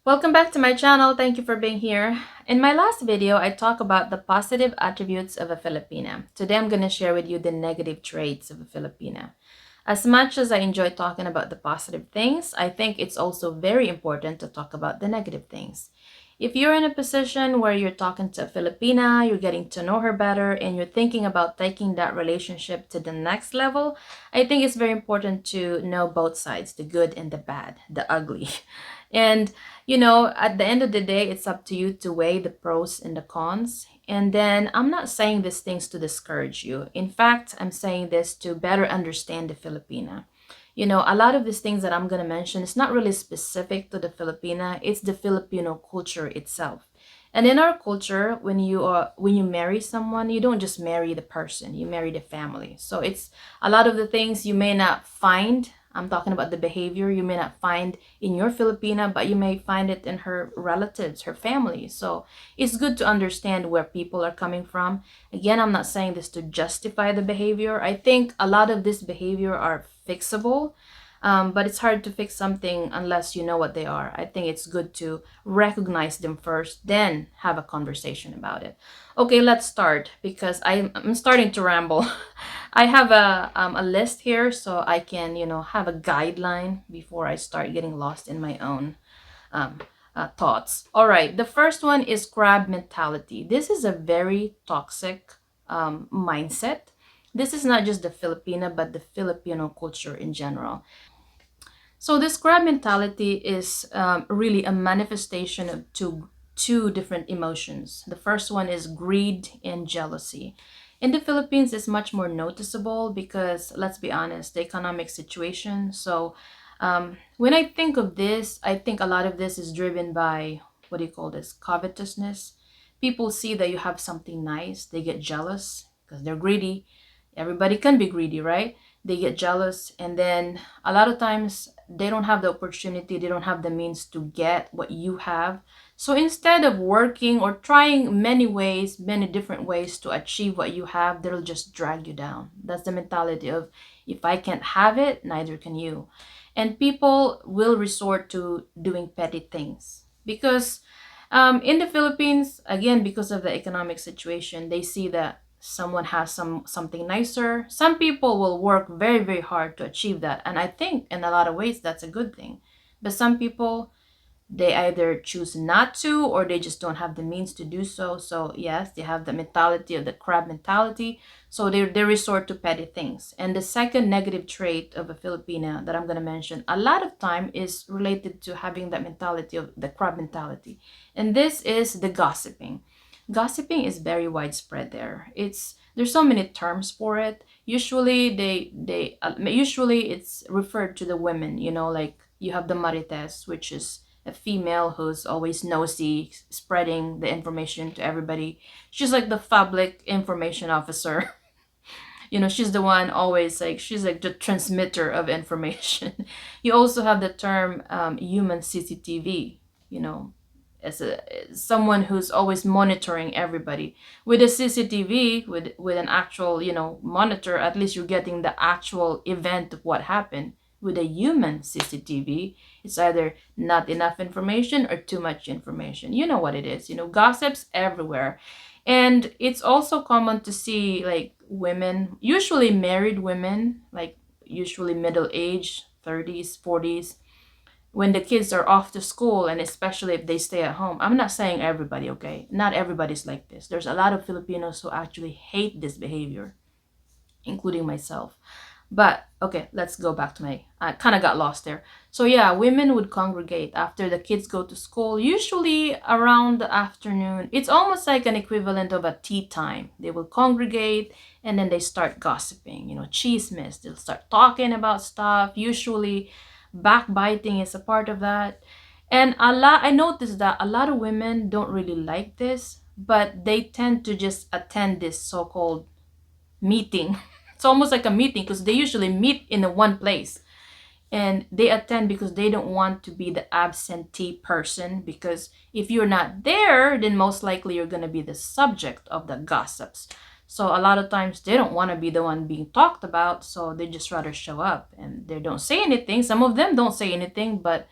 Welcome back to my channel. Thank you for being here. In my last video, I talked about the positive attributes of a Filipina. Today, I'm going to share with you the negative traits of a Filipina. As much as I enjoy talking about the positive things, I think it's also very important to talk about the negative things. If you're in a position where you're talking to a Filipina, you're getting to know her better, and you're thinking about taking that relationship to the next level, I think it's very important to know both sides, the good and the bad, the ugly. And at the end of the day, it's up to you to weigh the pros and the cons. And then I'm not saying these things to discourage you. In fact, I'm saying this to better understand the Filipina. A lot of these things that I'm going to mention is not really specific to the Filipina, it's the Filipino culture itself. And in our culture, when you marry someone, you don't just marry the person, you marry the family. So it's a lot of the things you may not find. I'm talking about the behavior you may not find in your Filipina, but you may find it in her relatives, her family. So it's good to understand where people are coming from. Again, I'm not saying this to justify the behavior. I think a lot of this behavior are fixable, but it's hard to fix something unless you know what they are. I think it's good to recognize them first, then have a conversation about it. Okay, let's start because I'm starting to ramble. I have a list here so I can, have a guideline before I start getting lost in my own um, thoughts. All right, the first one is crab mentality. This is a very toxic mindset. This is not just the Filipina, but the Filipino culture in general. So this crab mentality is really a manifestation of two different emotions. The first one is greed and jealousy. In the Philippines, it's much more noticeable because, let's be honest, the economic situation. So when I think of this, I think a lot of this is driven by, what do you call this, covetousness. People see that you have something nice, they get jealous because they're greedy. Everybody can be greedy, right? They get jealous, and then a lot of times they don't have the opportunity, they don't have the means to get what you have. So instead of working or trying many different ways to achieve what you have, they'll just drag you down. That's the mentality of, if I can't have it, neither can you. And people will resort to doing petty things because in the Philippines, again, because of the economic situation, they see that someone has something nicer. Some people will work very, very hard to achieve that. And I think in a lot of ways that's a good thing. But some people, they either choose not to, or they just don't have the means to do so. So yes, they have the mentality of the crab mentality. So they resort to petty things. And the second negative trait of a Filipina that I'm going to mention a lot of time is related to having that mentality of the crab mentality. And this is the gossiping. Gossiping is very widespread there. There's so many terms for it. Usually usually it's referred to the women, like you have the marites, which is a female who's always nosy, spreading the information to everybody. She's like the public information officer. She's the one always, like, she's like the transmitter of information. You also have the term human CCTV, as someone who's always monitoring everybody. With a CCTV, with an actual, monitor, at least you're getting the actual event of what happened. With a human CCTV, it's either not enough information or too much information. You know what it is. Gossips everywhere. And it's also common to see, like, women, usually married women, like usually middle age, 30s, 40s, when the kids are off to school, and especially if they stay at home. I'm not saying everybody, okay? Not everybody's like this. There's a lot of Filipinos who actually hate this behavior, including myself. But okay, let's go back to I kind of got lost there. So yeah, women would congregate after the kids go to school, usually around the afternoon. It's almost like an equivalent of a tea time. They will congregate and then they start gossiping, chismes. They'll start talking about stuff. Usually backbiting is a part of that. And I noticed that a lot of women don't really like this, but they tend to just attend this so-called meeting. It's almost like a meeting because they usually meet in a one place, and they attend because they don't want to be the absentee person, because if you're not there, then most likely you're going to be the subject of the gossips. So a lot of times they don't want to be the one being talked about, so they just rather show up and they don't say anything. Some of them don't say anything, but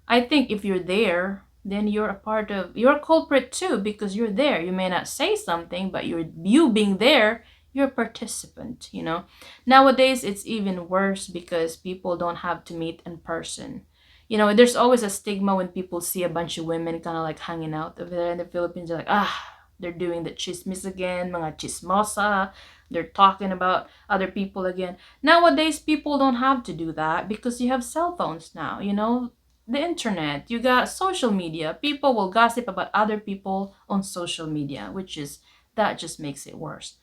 I think if you're there, then you're a culprit too, because you're there. You may not say something, but you being there, you're a participant, you know. Nowadays it's even worse because people don't have to meet in person. You know, there's always a stigma when people see a bunch of women kind of like hanging out over there in the Philippines. They're like, they're doing the chismis again, mga chismosa. They're talking about other people again. Nowadays, people don't have to do that because you have cell phones now, you know, the internet, you got social media. People will gossip about other people on social media, which is, that just makes it worse.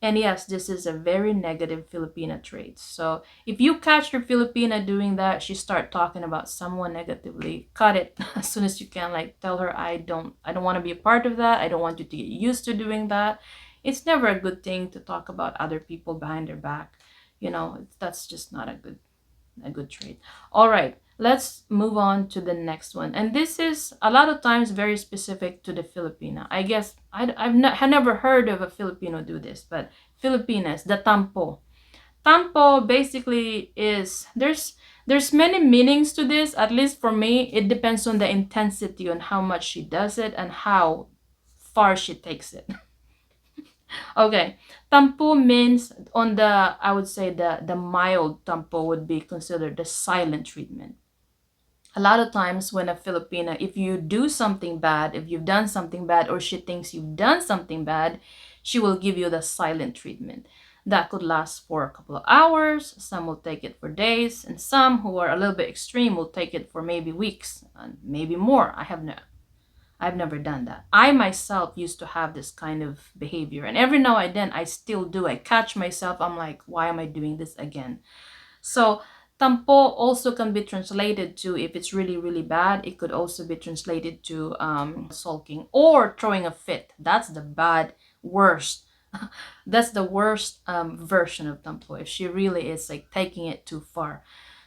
And yes, this is a very negative Filipina trait. So if you catch your Filipina doing that, she start talking about someone negatively, cut it as soon as you can. Like, tell her, I don't want to be a part of that. I don't want you to get used to doing that. It's never a good thing to talk about other people behind their back. You know, that's just not a good trait. All right, let's move on to the next one. And this is a lot of times very specific to the Filipina. I guess had never heard of a Filipino do this, but Filipinas, the tampo. Tampo basically is, there's many meanings to this. At least for me, it depends on the intensity, on how much she does it and how far she takes it. Okay, tampo means, on the, I would say the mild tampo would be considered the silent treatment. A lot of times when a Filipina, if you do something bad, if you've done something bad, or she thinks you've done something bad, she will give you the silent treatment. That could last for a couple of hours. Some will take it for days, and some who are a little bit extreme will take it for maybe weeks and maybe more. I've never done that. I myself used to have this kind of behavior, and every now and then I still do. I catch myself. I'm like, why am I doing this again? So, tampo also can be translated to, if it's really, really bad, it could also be translated to sulking or throwing a fit. That's the bad, worst. That's the worst version of tampo, if she really is like taking it too far.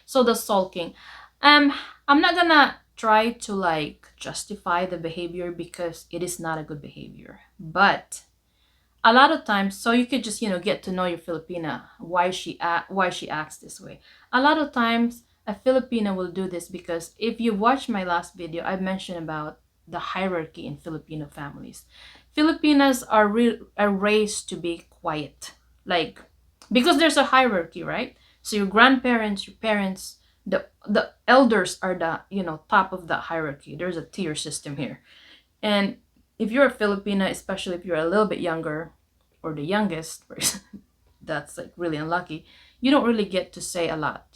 So the sulking. I'm not gonna try to like justify the behavior because it is not a good behavior. But a lot of times, so you could just, get to know your Filipina, why she acts this way. A lot of times a Filipina will do this because if you watch my last video, I mentioned about the hierarchy in Filipino families. Filipinas are raised to be quiet, like, because there's a hierarchy, right? So your grandparents, your parents, the elders are the, top of the hierarchy. There's a tier system here. And if you're a Filipina, especially if you're a little bit younger or the youngest person, that's like really unlucky, you don't really get to say a lot,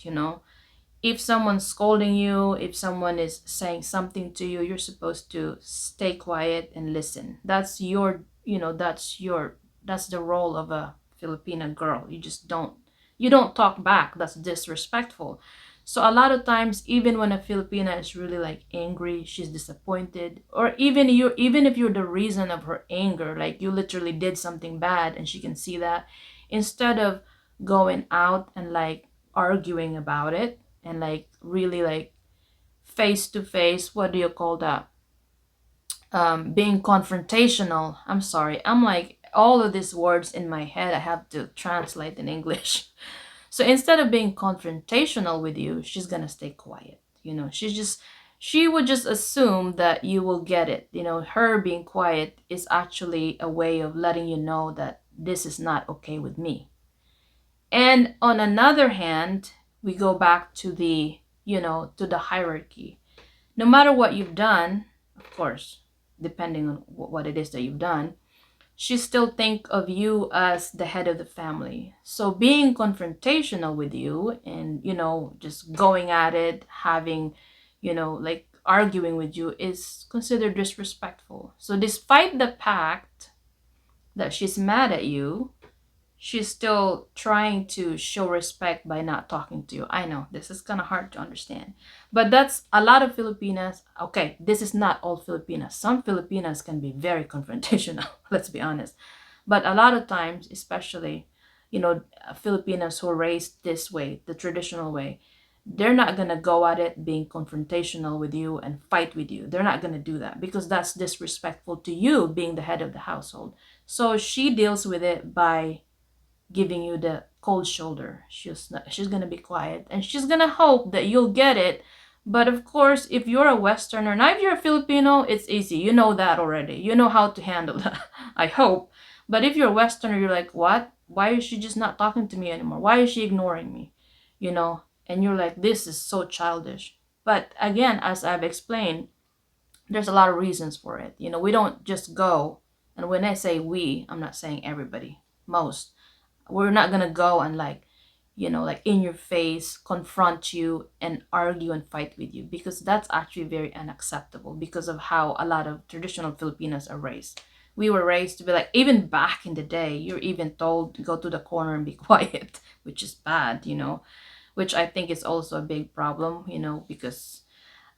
If someone's scolding you, if someone is saying something to you, you're supposed to stay quiet and listen. That's that's the role of a Filipina girl. You don't talk back. That's disrespectful. So a lot of times, even when a Filipina is really like angry, she's disappointed, or even if you're the reason of her anger, like you literally did something bad and she can see that, instead of going out and like arguing about it and like really like face to face, what do you call that? Being confrontational. I'm sorry. I'm like all of these words in my head. I have to translate in English. So instead of being confrontational with you, she's gonna stay quiet. She would just assume that you will get it. Her being quiet is actually a way of letting you know that this is not okay with me. And on another hand, we go back to the hierarchy. No matter what you've done, of course, depending on what it is that you've done, she still think of you as the head of the family. So being confrontational with you and, just going at it, having, like arguing with you is considered disrespectful. So despite the fact that she's mad at you, she's still trying to show respect by not talking to you. I know this is kind of hard to understand, but that's a lot of Filipinas. Okay, this is not all Filipinas. Some Filipinas can be very confrontational, let's be honest. But a lot of times, especially, Filipinas who are raised this way, the traditional way, they're not going to go at it being confrontational with you and fight with you. They're not going to do that because that's disrespectful to you being the head of the household. So she deals with it by giving you the cold shoulder. She's gonna be quiet and she's gonna hope that you'll get it But of course, if you're a Westerner, now if you're a Filipino, it's easy. You know that already. You know how to handle that. I hope. But if you're a Westerner, you're like, what? Why is she just not talking to me anymore? Why is she ignoring me? You know? And you're like, this is so childish. But again, as I've explained, there's a lot of reasons for it. You know, we don't just go, and when I say we, I'm not saying everybody, most. We're not gonna go and like, you know, like in your face, confront you and argue and fight with you, because that's actually very unacceptable because of how a lot of traditional Filipinos are raised. We were raised to be like, even back in the day, you're even told to go to the corner and be quiet, which is bad, you know, which I think is also a big problem, you know, because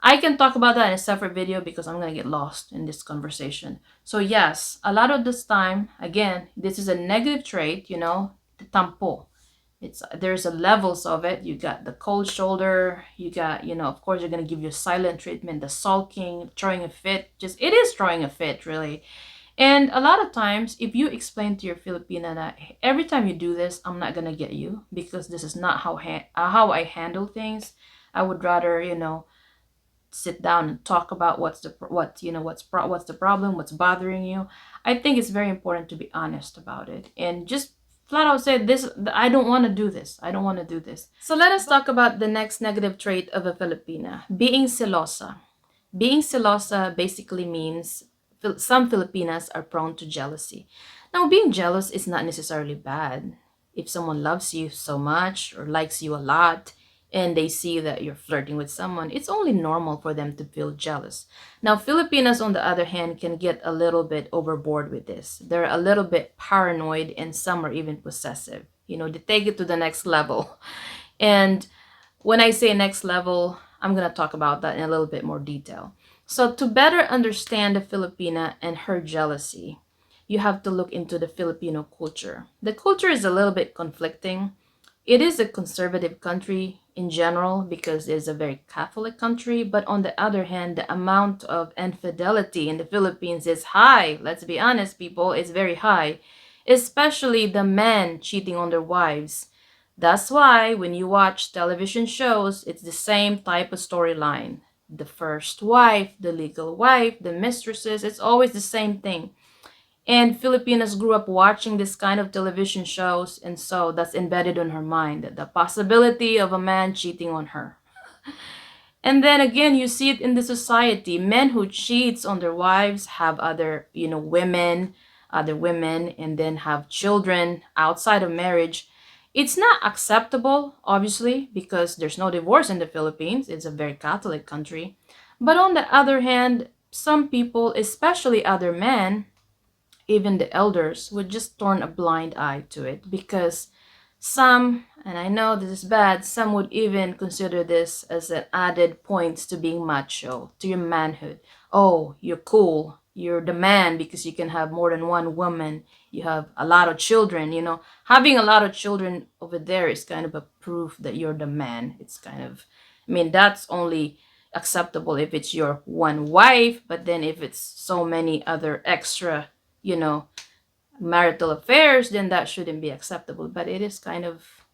I can talk about that in a separate video because I'm going to get lost in this conversation. So yes, a lot of this time, again, this is a negative trait, you know, the tampo. There's a levels of it. You got the cold shoulder, you got, you know, of course you're going to give you a silent treatment, the sulking, throwing a fit. Just it is throwing a fit, really. And a lot of times, if you explain to your Filipina that every time you do this, I'm not gonna get you because this is not how I handle things. I would rather, you know, sit down and talk about what's the problem, what's bothering you. I think it's very important to be honest about it and just flat out say this. I don't want to do this. I don't want to do this. So let us talk about the next negative trait of a Filipina: being celosa. Being celosa basically means some Filipinas are prone to jealousy. Now, being jealous is not necessarily bad. If someone loves you so much or likes you a lot and they see that you're flirting with someone, it's only normal for them to feel jealous. Now, Filipinas, on the other hand, can get a little bit overboard with this. They're a little bit paranoid and some are even possessive. You know, they take it to the next level. And when I say next level, I'm going to talk about that in a little bit more detail. So, to better understand the Filipina and her jealousy, you have to look into the Filipino culture. The culture is a little bit conflicting. It is a conservative country in general because it's a very Catholic country, but on the other hand, the amount of infidelity in the Philippines is high. Let's be honest, people, it's very high, especially the men cheating on their wives. That's why when you watch television shows, it's the same type of storyline. The first wife, the legal wife, the mistresses, it's always the same thing. And Filipinas grew up watching this kind of television shows, and so that's embedded in her mind, the possibility of a man cheating on her. And then again, you see it in the society. Men who cheats on their wives have other, you know, other women, and then have children outside of marriage. It's not acceptable, obviously, because there's no divorce in the Philippines. It's a very Catholic country. But on the other hand, some people, especially other men, even the elders, would just turn a blind eye to it because some, and I know this is bad, some would even consider this as an added points to being macho, to your manhood. Oh, you're cool. You're the man because you can have more than one woman. You have a lot of children, you know. Having a lot of children over there is kind of a proof that you're the man. It's kind of, I mean, that's only acceptable if it's your one wife, but then if it's so many other extra, you know, marital affairs, then that shouldn't be acceptable. But it is kind of,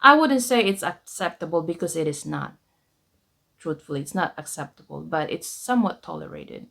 I wouldn't say it's acceptable because it is not. Truthfully, it's not acceptable, but it's somewhat tolerated.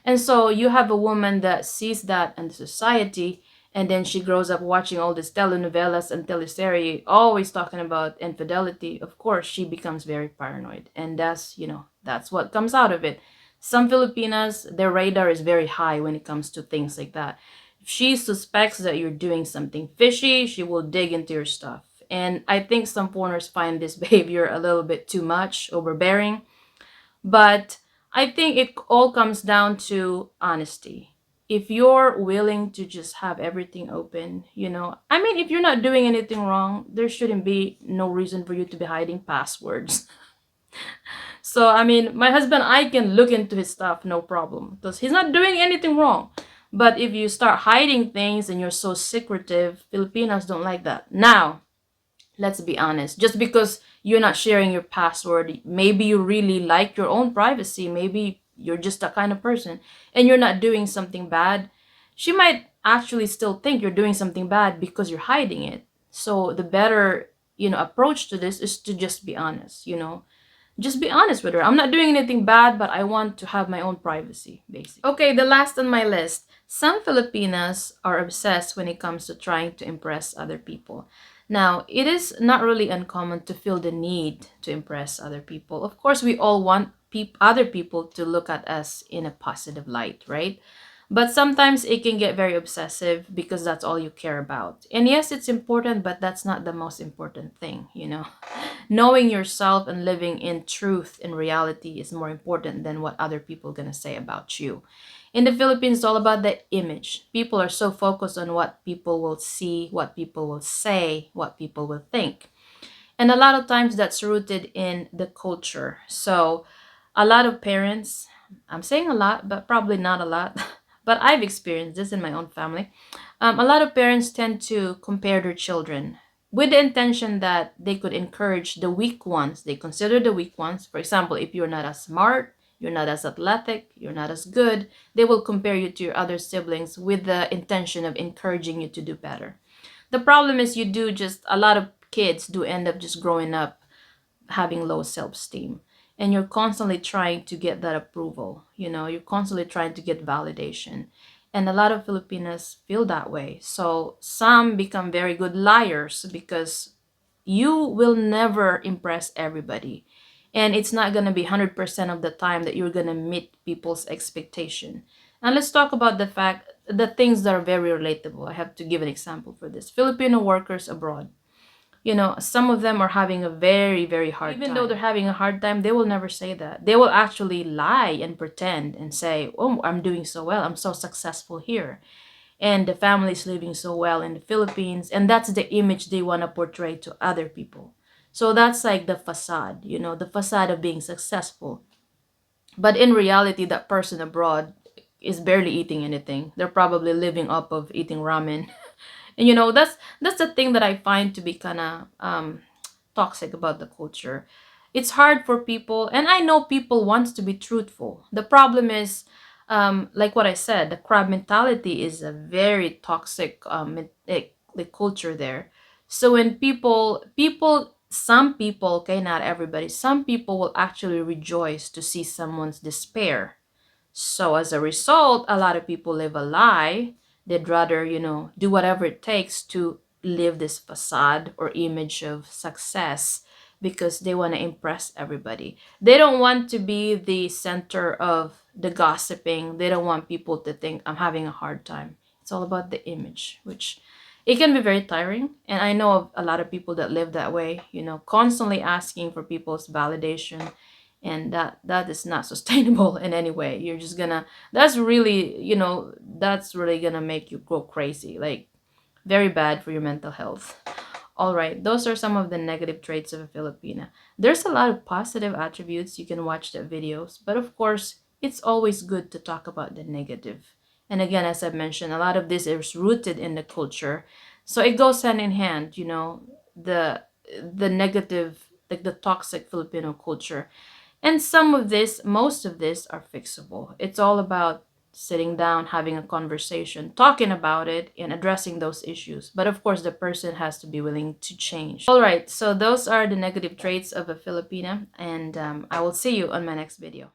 And so you have a woman that sees that in the society, and then she grows up watching all these telenovelas and teleserie, always talking about infidelity. Of course, she becomes very paranoid, and that's, you know, that's what comes out of it. Some Filipinas, their radar is very high when it comes to things like that. If she suspects that you're doing something fishy, she will dig into your stuff. And I think some foreigners find this behavior a little bit too much, overbearing. But I think it all comes down to honesty. If you're willing to just have everything open, you know, I mean, if you're not doing anything wrong, there shouldn't be no reason for you to be hiding passwords. So, I mean, my husband, I can look into his stuff, no problem, because he's not doing anything wrong. But if you start hiding things and you're so secretive, Filipinos don't like that. Now, let's be honest. Just because you're not sharing your password, maybe you really like your own privacy. Maybe you're just that kind of person and you're not doing something bad. She might actually still think you're doing something bad because you're hiding it. So the better, you know, approach to this is to just be honest, you know. Just be honest with her. I'm not doing anything bad, but I want to have my own privacy, basically. Okay, the last on my list. Some Filipinas are obsessed when it comes to trying to impress other people. Now, it is not really uncommon to feel the need to impress other people. Of course, we all want other people to look at us in a positive light, right? But sometimes it can get very obsessive because that's all you care about. And yes, it's important, but that's not the most important thing, you know? Knowing yourself and living in truth and reality is more important than what other people are going to say about you. In the Philippines, it's all about the image. People are so focused on what people will see, what people will say, what people will think. And a lot of times that's rooted in the culture. So a lot of parents, I'm saying a lot, but probably not a lot, but I've experienced this in my own family. A lot of parents tend to compare their children with the intention that they could encourage the weak ones. They consider the weak ones. For example, if you're not as smart, you're not as athletic, you're not as good, they will compare you to your other siblings with the intention of encouraging you to do better. The problem is you do just a lot of kids do end up just growing up having low self-esteem, and you're constantly trying to get that approval. You're constantly trying to get validation, and a lot of Filipinas feel that way. So some become very good liars because you will never impress everybody, and it's not going to be 100% of the time that you're going to meet people's expectation. And let's talk about the things that are very relatable. I have to give an example for this. Filipino workers abroad, some of them are having a very, very hard time. Even though they're having a hard time, they will never say that. They will actually lie and pretend and say, oh, I'm doing so well. I'm so successful here. And the family's living so well in the Philippines. And that's the image they want to portray to other people. So that's like the facade, the facade of being successful. But in reality, that person abroad is barely eating anything. They're probably living off of eating ramen. And that's the thing that I find to be kind of toxic about the culture. It's hard for people, and I know people want to be truthful. The problem is, like what I said, the crab mentality is a very toxic the culture there. So when some people, okay, not everybody, some people will actually rejoice to see someone's despair. So as a result, a lot of people live a lie. They'd rather, do whatever it takes to live this facade or image of success because they want to impress everybody. They don't want to be the center of the gossiping. They don't want people to think I'm having a hard time. It's all about the image, which it can be very tiring. And I know of a lot of people that live that way, constantly asking for people's validation, and that is not sustainable in any way. You're just gonna that's really gonna make you go crazy, like very bad for your mental health. All right, those are some of the negative traits of a Filipina. There's a lot of positive attributes. You can watch the videos, but of course it's always good to talk about the negative. And again, as I've mentioned, a lot of this is rooted in the culture, so it goes hand in hand, the negative, like the toxic Filipino culture. And most of this are fixable. It's all about sitting down, having a conversation, talking about it, and addressing those issues. But of course, the person has to be willing to change. All right, so those are the negative traits of a Filipina, and I will see you on my next video.